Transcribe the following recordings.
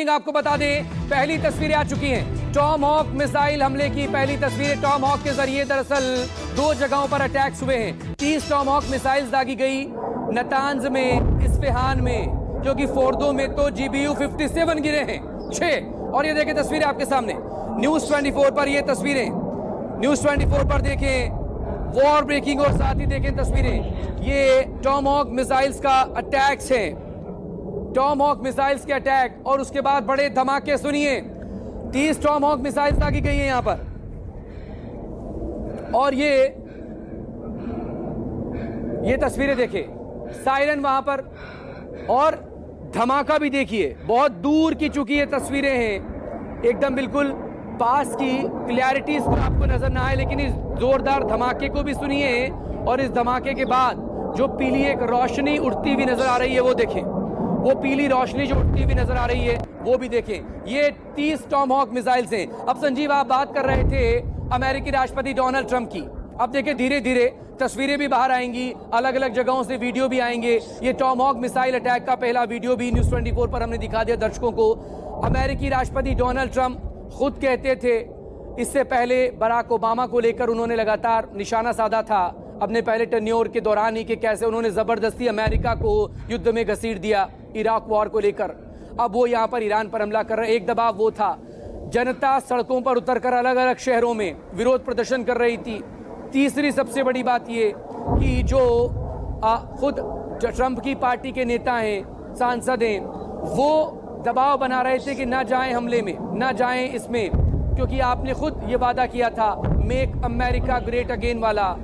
आपको बता दें, पहली तस्वीरें आ चुकी हैं। टॉम हॉक मिसाइल हमले की पहली तस्वीरें। टॉम हॉक के जरिए दरअसल 2 जगहों पर अटैक्स हुए हैं। 30 टॉम हॉक मिसाइल्स दागी गई नतांज में, इस्फहान में, क्योंकि फोर्दो में तो GBU 57 गिरे हैं 6। और ये देखें तस्वीरें आपके सामने न्यूज 24 पर, ये तस्वीरें न्यूज 24 पर देखें, वॉर ब्रेकिंग। और साथ ही देखें तस्वीरें, ये टॉम हॉक मिसाइल्स का अटैक्स है, टॉम हॉक मिसाइल्स के अटैक। और उसके बाद बड़े धमाके, सुनिए, 30 टॉम हॉक मिसाइल्स दागी गई हैं यहां पर। और ये तस्वीरें देखिए, सायरन वहां पर, और धमाका भी देखिए, बहुत दूर की चुकी ये तस्वीरें हैं, एकदम बिल्कुल पास की। क्लैरिटी को आपको नजर ना आए, लेकिन इस जोरदार धमाके को भी सुनिए। और इस धमाके के बाद जो पीली एक रोशनी उठती हुई नजर आ रही है, वो देखें, वो पीली रोशनी जो उठती हुई नजर आ रही है वो भी देखें। ये 30 टॉम हॉक मिसाइल्स हैं। अब संजीव, आप बात कर रहे थे अमेरिकी राष्ट्रपति डोनाल्ड ट्रंप की। अब देखें, धीरे धीरे तस्वीरें भी बाहर आएंगी, अलग अलग जगहों से वीडियो भी आएंगे। ये टॉम हॉक मिसाइल अटैक का पहला वीडियो भी न्यूज 24 पर हमने दिखा दिया दर्शकों को। अमेरिकी राष्ट्रपति डोनाल्ड ट्रंप खुद कहते थे, इससे पहले बराक ओबामा को लेकर उन्होंने लगातार निशाना साधा था अपने पहले टर्न्योर के दौरान ही, कि कैसे उन्होंने जबरदस्ती अमेरिका को युद्ध में घसीट दिया इराक वॉर को लेकर। अब वो यहाँ पर ईरान पर हमला कर रहे। एक दबाव वो था, जनता सड़कों पर उतरकर अलग अलग शहरों में विरोध प्रदर्शन कर रही थी। तीसरी सबसे बड़ी बात ये कि जो खुद ट्रंप की पार्टी के नेता हैं, सांसद हैं, वो दबाव बना रहे थे कि ना जाएं हमले में, ना जाएं इसमें, क्योंकि आपने खुद ये वादा किया था मेक अमेरिका ग्रेट अगेन वाला।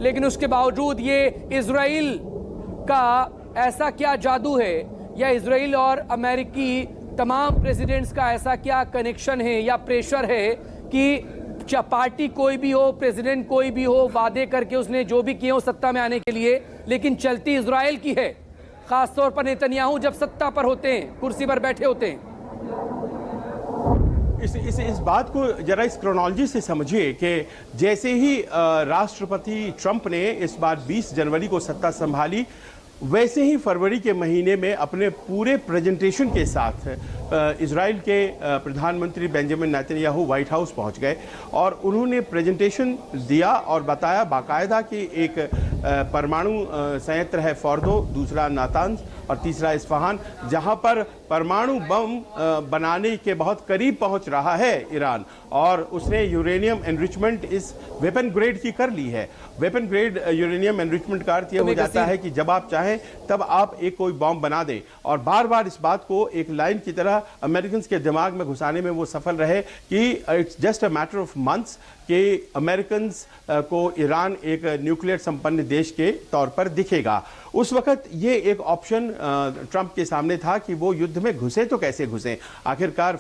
लेकिन उसके बावजूद ये इजराइल का ऐसा क्या जादू है, या इजराइल और अमेरिकी तमाम प्रेसिडेंट्स का ऐसा क्या कनेक्शन है या प्रेशर है कि पार्टी कोई भी हो, प्रेसिडेंट कोई भी हो, वादे करके उसने जो भी किए हो सत्ता में आने के लिए, लेकिन चलती इजराइल की है। खासतौर पर नेतन्याहू जब सत्ता पर होते हैं, कुर्सी पर बैठे होते हैं। इस बात को जरा इस क्रोनोलॉजी से समझिए कि जैसे ही राष्ट्रपति ट्रंप ने इस बार 20 जनवरी को सत्ता संभाली, वैसे ही फरवरी के महीने में अपने पूरे प्रेजेंटेशन के साथ इजराइल के प्रधानमंत्री बेंजामिन नेतन्याहू व्हाइट हाउस पहुंच गए और उन्होंने प्रेजेंटेशन दिया और बताया बाकायदा कि एक परमाणु संयंत्र है फोर्दो, दूसरा नातांज और तीसरा इस्फहान, जहां पर परमाणु बम बनाने के बहुत करीब पहुंच रहा है ईरान, और उसने यूरेनियम एनरिचमेंट इस वेपन ग्रेड की कर ली है। वेपन ग्रेड यूरेनियम एनरिचमेंट का अर्थ यह हो जाता है कि जब आप चाहें तब आप एक कोई बॉम्ब बना दें। और बार बार इस बात को एक लाइन की तरह अमेरिकन के दिमाग में घुसाने में वो सफल रहे कि it's just a matter of months कि अमेरिकन को ईरान एक न्यूक्लियर संपन्न देश के तौर पर दिखेगा। उस वक्त ये एक ऑप्शन ट्रंप के सामने था कि वो युद्ध में घुसे तो कैसे घुसे। आखिरकार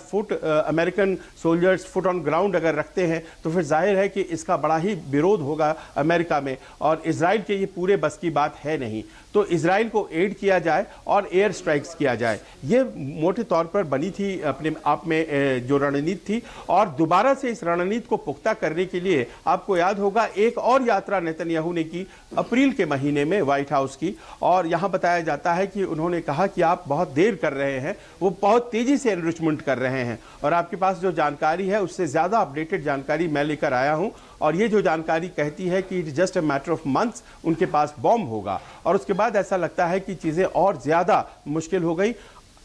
American soldiers foot on ground अगर रखते हैं तो फिर जाहिर है कि इसका बड़ा ही विरोध होगा अमेरिका में, और इजराइल के ये पूरे बस की बात है नहीं। तो इजराइल को एड किया जाए और एयर स्ट्राइक्स किया जाए, ये मोटे तौर पर बनी थी अपने आप में जो रणनीति थी। और दोबारा से इस रणनीति को पुख्ता करने के लिए आपको याद होगा एक और यात्रा नेतन्याहू ने की अप्रैल के महीने में व्हाइट हाउस की, और यहां बताया जाता है कि उन्होंने कहा कि आप बहुत देर कर रहे हैं, वो बहुत तेजी से एनरिचमेंट कर रहे हैं, और आपके पास जो जानकारी है उससे ज्यादा अपडेटेड जानकारी मैं लेकर आया हूं। और ये जो जानकारी कहती है कि it's just a matter of months उनके पास बॉम्ब होगा। और उसके बाद ऐसा लगता है कि चीजें और ज्यादा मुश्किल हो गई।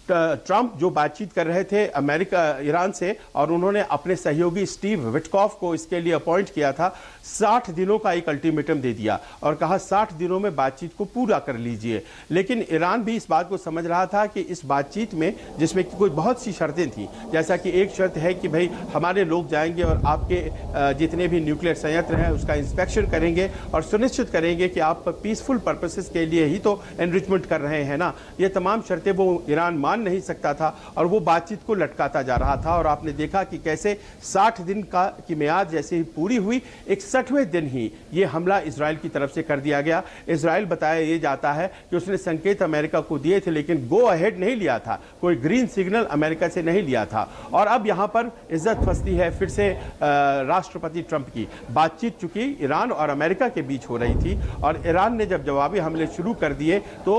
ट्रंप जो बातचीत कर रहे थे अमेरिका ईरान से, और उन्होंने अपने सहयोगी स्टीव विटकॉफ को इसके लिए अपॉइंट किया था, 60 दिनों का एक अल्टीमेटम दे दिया और कहा 60 दिनों में बातचीत को पूरा कर लीजिए। लेकिन ईरान भी इस बात को समझ रहा था कि इस बातचीत में, जिसमें कि कोई बहुत सी शर्तें थी, जैसा कि एक शर्त है कि भाई हमारे लोग जाएंगे और आपके जितने भी न्यूक्लियर संयंत्र हैं उसका इंस्पेक्शन करेंगे और सुनिश्चित करेंगे कि आप पीसफुल पर्पसेस के लिए ही तो एनरिचमेंट कर रहे हैं ना। ये तमाम शर्तें वो ईरान नहीं सकता था और वो बातचीत को लटकाता जा रहा था। और आपने देखा कि कैसे 60 दिन की मियाद जैसे ही पूरी हुई, 61वें दिन ही ये हमला इजराइल की तरफ से कर दिया गया। इजराइल बताया ये जाता है कि उसने संकेत अमेरिका को दिए थे, लेकिन गो अहेड नहीं लिया था, कोई ग्रीन सिग्नल अमेरिका से नहीं लिया था। और अब यहां पर इज्जत फंसती है फिर से राष्ट्रपति ट्रंप की। बातचीत चूंकि ईरान और अमेरिका के बीच हो रही थी और ईरान ने जब जवाबी हमले शुरू कर दिए तो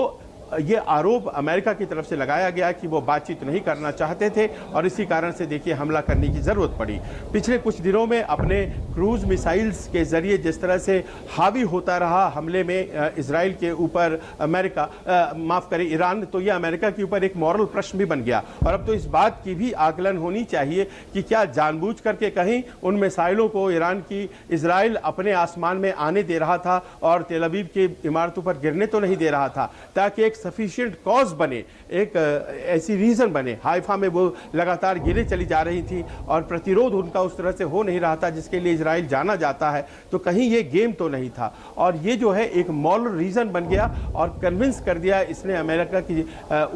ये आरोप अमेरिका की तरफ से लगाया गया कि वो बातचीत नहीं करना चाहते थे और इसी कारण से देखिए हमला करने की ज़रूरत पड़ी। पिछले कुछ दिनों में अपने क्रूज मिसाइल्स के ज़रिए जिस तरह से हावी होता रहा हमले में इजराइल के ऊपर अमेरिका, माफ़ करें ईरान, तो ये अमेरिका के ऊपर एक मॉरल प्रश्न भी बन गया। और अब तो इस बात की भी आकलन होनी चाहिए कि क्या जानबूझ करके कहीं उन मिसाइलों को ईरान की इजराइल अपने आसमान में आने दे रहा था और तेल अवीव की इमारतों पर गिरने तो नहीं दे रहा था, ताकि एक सफिशिएंट कॉज बने, एक ऐसी रीजन बने। हाइफा में वो लगातार गिरे चली जा रही थी और प्रतिरोध उनका उस तरह से हो नहीं रहा था जिसके लिए इजराइल जाना जाता है, तो कहीं ये गेम तो नहीं था। और ये जो है एक मॉरल रीजन बन गया और कन्विंस कर दिया इसने अमेरिका की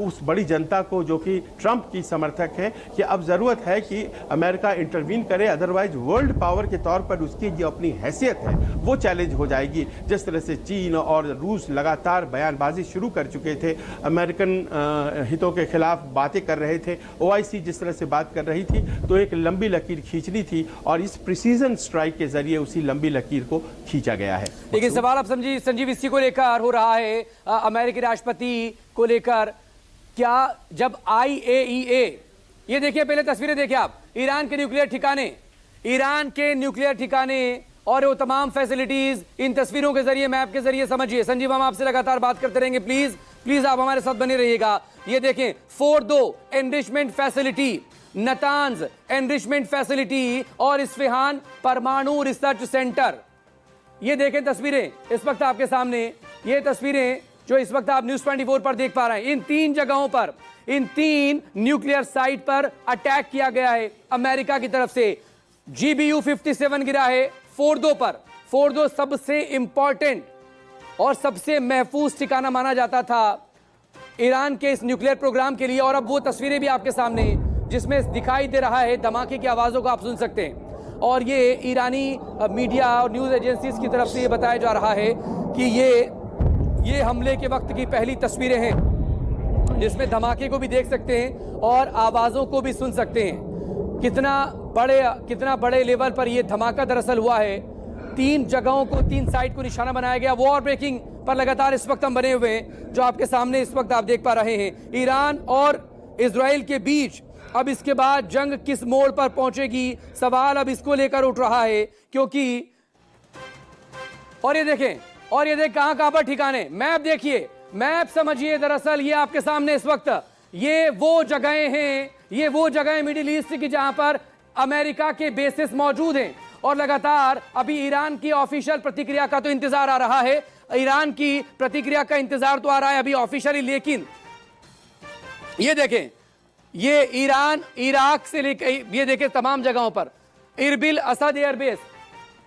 उस बड़ी जनता को जो कि ट्रंप की समर्थक है कि अब जरूरत है कि अमेरिका इंटरवीन करे, अदरवाइज वर्ल्ड पावर के तौर पर उसकी जो अपनी हैसियत है वो चैलेंज हो जाएगी। जिस तरह से चीन और रूस लगातार बयानबाजी शुरू कर चुके थे, अमेरिकन हितों के खिलाफ बातें कर रहे थे, ओआईसी जिस तरह से बात कर रही थी, तो एक लंबी लकीर खींचनी थी और इस प्रिसीजन स्ट्राइक के जरिए उसी लंबी लकीर को खींचा गया है। लेकिन सवाल अब संजीव इसी को लेकर हो रहा है, अमेरिकी राष्ट्रपति को लेकर, क्या जब IAEA, ये देखिए पहले तस्वीरें देखिए आप, ईरान के न्यूक्लियर ठिकाने और वो तमाम फैसिलिटीज इन तस्वीरों के जरिए, मैप के जरिए समझिए। संजीव, हम आपसे लगातार बात करते रहेंगे, प्लीज आप हमारे साथ बने रहिएगा। ये देखें, Fordow enrichment facility, Natanz enrichment facility और इस्फहान परमाणु रिसर्च सेंटर। ये देखें तस्वीरें इस वक्त आपके सामने, ये तस्वीरें जो इस वक्त आप न्यूज़ 24 पर देख पा रहे हैं। इन 3 जगहों पर, इन 3 न्यूक्लियर साइट पर अटैक किया गया है अमेरिका की तरफ से। GBU-57 गिरा है फोर्डो पर। फोर्डो सबसे इंपॉर्टेंट और सबसे महफूज ठिकाना माना जाता था ईरान के इस न्यूक्लियर प्रोग्राम के लिए। और अब वो तस्वीरें भी आपके सामने जिसमें दिखाई दे रहा है, धमाके की आवाज़ों को आप सुन सकते हैं। और ये ईरानी मीडिया और न्यूज़ एजेंसीज की तरफ से ये बताया जा रहा है कि ये हमले के वक्त की पहली तस्वीरें हैं जिसमें धमाके को भी देख सकते हैं और आवाज़ों को भी सुन सकते हैं। कितना बड़े लेवल पर यह धमाका दरअसल हुआ है। 3 जगहों को, 3 साइट को निशाना बनाया गया। वॉर ब्रेकिंग पर लगातार इस वक्त हम बने हुए हैं, जो आपके सामने इस वक्त आप देख पा रहे हैं। ईरान और इजराइल के बीच अब इसके बाद जंग किस मोड़ पर पहुंचेगी, सवाल अब इसको लेकर उठ रहा है, क्योंकि और ये देखें कहां पर ठिकाने, मैप देखिए, मैप समझिए। दरअसल ये आपके सामने इस वक्त ये वो जगहें हैं, ये वो जगहें मिडिल ईस्ट की जहां पर अमेरिका के बेसिस मौजूद हैं। और लगातार अभी ईरान की ऑफिशियल प्रतिक्रिया का तो इंतजार आ रहा है, ईरान की प्रतिक्रिया का इंतजार तो आ रहा है अभी ऑफिशियली, लेकिन ये देखें, ये ईरान इराक से लेकर ये देखें तमाम जगहों पर Erbil Asad airbase,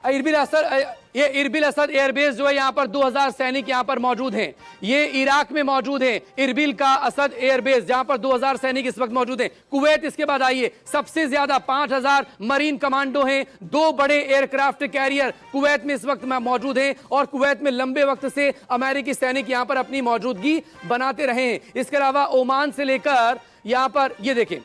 Erbil Asad airbase जो है यहाँ पर 2000 सैनिक यहाँ पर मौजूद हैं। ये इराक में मौजूद हैं, इरबिल का असद एयरबेस जहाँ पर 2000 सैनिक इस वक्त मौजूद हैं। कुवैत इसके बाद आइए, सबसे ज्यादा 5000 मरीन कमांडो हैं, 2 बड़े एयरक्राफ्ट कैरियर कुवैत में इस वक्त मौजूद हैं और कुवैत में लंबे वक्त से अमेरिकी सैनिक यहाँ पर अपनी मौजूदगी बनाते रहे हैं। इसके अलावा ओमान से लेकर यहाँ पर ये देखें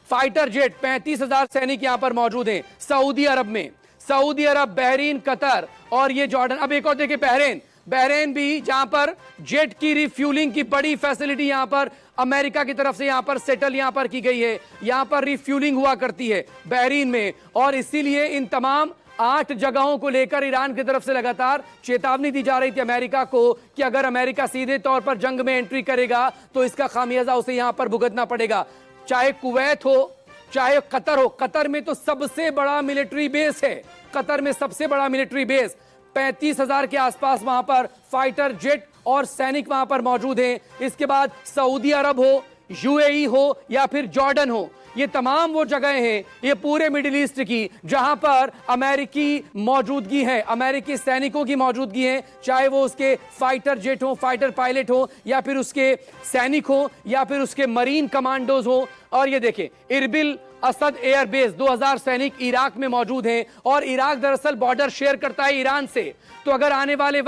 फाइटर जेट 35,000 सैनिक यहाँ पर मौजूद हैं। सऊदी अरब में, सऊदी अरब, बहरीन, कतर और ये जॉर्डन। अब एक और देखिए बहरीन भी, जहां पर जेट की रिफ्यूलिंग की बड़ी फैसिलिटी यहां पर अमेरिका की तरफ से यहां पर सेटल यहां पर की गई है। यहां पर रिफ्यूलिंग हुआ करती है बहरीन में, और इसीलिए इन तमाम 8 जगहों को लेकर ईरान की तरफ से लगातार चेतावनी दी जा रही थी अमेरिका को कि अगर अमेरिका सीधे तौर पर जंग में एंट्री करेगा तो इसका खामियाजा उसे यहां पर भुगतना पड़ेगा। चाहे कुवैत हो, चाहे कतर हो, कतर में तो सबसे बड़ा मिलिट्री बेस है, कतर में सबसे बड़ा मिलिट्री बेस, 35,000 के आसपास वहां पर फाइटर जेट और सैनिक वहां पर मौजूद हैं। इसके बाद सऊदी अरब हो, UAE हो या फिर जॉर्डन हो, ये तमाम वो जगह हैं, ये पूरे मिडिल ईस्ट की जहां पर अमेरिकी मौजूदगी है, अमेरिकी सैनिकों की मौजूदगी है, चाहे वो उसके फाइटर जेट हो, फाइटर पायलट हो या फिर उसके सैनिक हो या फिर उसके मरीन कमांडोज हो। और ये देखें इरबिल असद एयरबेस, 2000 सैनिक इराक में मौजूद हैं और इराक दरअसल बॉर्डर शेयर करता है ईरान से। तो अगर आने वाले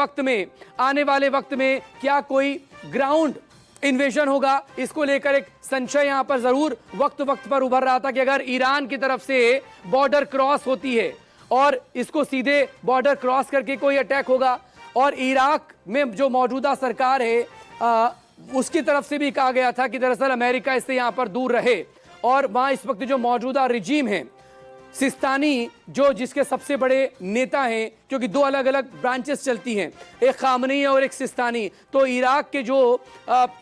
वक्त में क्या कोई ग्राउंड इन्वेजन होगा, इसको लेकर एक संशय यहां पर जरूर वक्त पर उभर रहा था कि अगर ईरान की तरफ से बॉर्डर क्रॉस होती है और इसको सीधे बॉर्डर क्रॉस करके कोई अटैक होगा और इराक में जो मौजूदा सरकार है उसकी तरफ से भी कहा गया था कि दरअसल अमेरिका इससे यहां पर दूर रहे। और वहां इस वक्त जो मौजूदा रिजीम है सिस्तानी, जो जिसके सबसे बड़े नेता हैं, क्योंकि दो अलग अलग ब्रांचेस चलती हैं, एक खामनी है और एक सिस्तानी, तो इराक के जो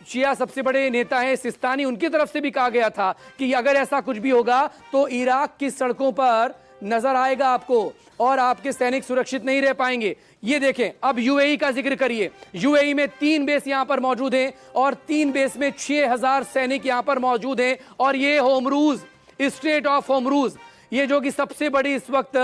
शिया सबसे बड़े नेता हैं सिस्तानी, उनकी तरफ से भी कहा गया था कि अगर ऐसा कुछ भी होगा तो इराक की सड़कों पर नजर आएगा आपको और आपके सैनिक सुरक्षित नहीं रह पाएंगे। ये देखें, अब यूएई का जिक्र करिए। यूएई में 3 बेस यहां पर मौजूद हैं और 3 बेस में 6000 सैनिक यहां पर मौजूद हैं। और ये होमरूज, स्ट्रेट ऑफ होमरूज, ये जो कि सबसे बड़ी इस वक्त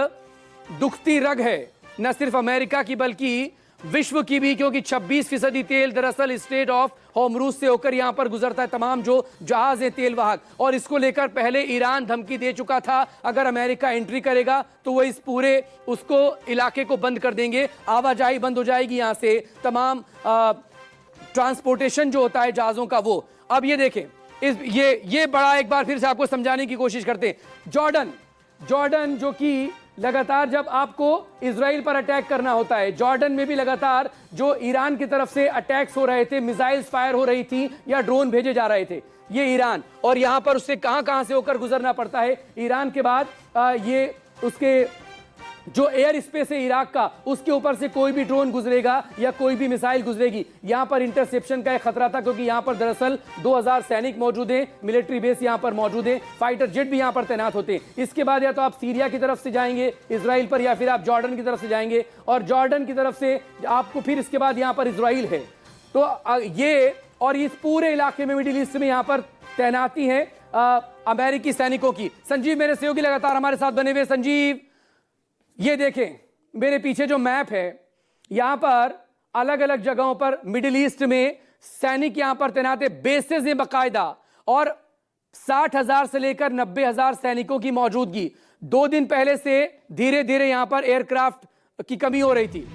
दुखती रग है न सिर्फ अमेरिका की बल्कि विश्व की भी, क्योंकि 26% तेल दरअसल स्ट्रेट ऑफ होमरूज से होकर यहां पर गुजरता है, तमाम जो जहाज है तेल वाहक। और इसको लेकर पहले ईरान धमकी दे चुका था, अगर अमेरिका एंट्री करेगा तो वो इस पूरे उसको इलाके को बंद कर देंगे, आवाजाही बंद हो जाएगी यहां से, तमाम ट्रांसपोर्टेशन जो होता है जहाजों का वो। अब ये देखें, ये बड़ा एक बार फिर से आपको समझाने की कोशिश करते हैं। जॉर्डन जो कि लगातार जब आपको इजराइल पर अटैक करना होता है, जॉर्डन में भी लगातार जो ईरान की तरफ से अटैक्स हो रहे थे, मिसाइल्स फायर हो रही थी या ड्रोन भेजे जा रहे थे, ये ईरान, और यहां पर उससे कहां से होकर गुजरना पड़ता है। ईरान के बाद ये उसके जो एयर स्पेस है इराक का, उसके ऊपर से कोई भी ड्रोन गुजरेगा या कोई भी मिसाइल गुजरेगी, यहां पर इंटरसेप्शन का एक खतरा था, क्योंकि यहां पर दरअसल 2000 सैनिक मौजूद हैं, मिलिट्री बेस यहां पर मौजूद है, फाइटर जेट भी यहां पर तैनात होते हैं। इसके बाद या तो आप सीरिया की तरफ से जाएंगे इजराइल पर, या फिर आप जॉर्डन की तरफ से जाएंगे, और जॉर्डन की तरफ से आपको फिर इसके बाद यहां पर इजराइल है। तो ये और इस पूरे इलाके में, मिडिल ईस्ट में यहां पर तैनाती है अमेरिकी सैनिकों की। संजीव मेरे सहयोगी लगातार हमारे साथ बने हुए। संजीव, ये देखें मेरे पीछे जो मैप है, यहां पर अलग अलग जगहों पर मिडिल ईस्ट में सैनिक यहां पर तैनात है, बेसेस हैं बाकायदा, और 60,000 से लेकर 90,000 सैनिकों की मौजूदगी। 2 दिन पहले से धीरे धीरे यहां पर एयरक्राफ्ट की कमी हो रही थी,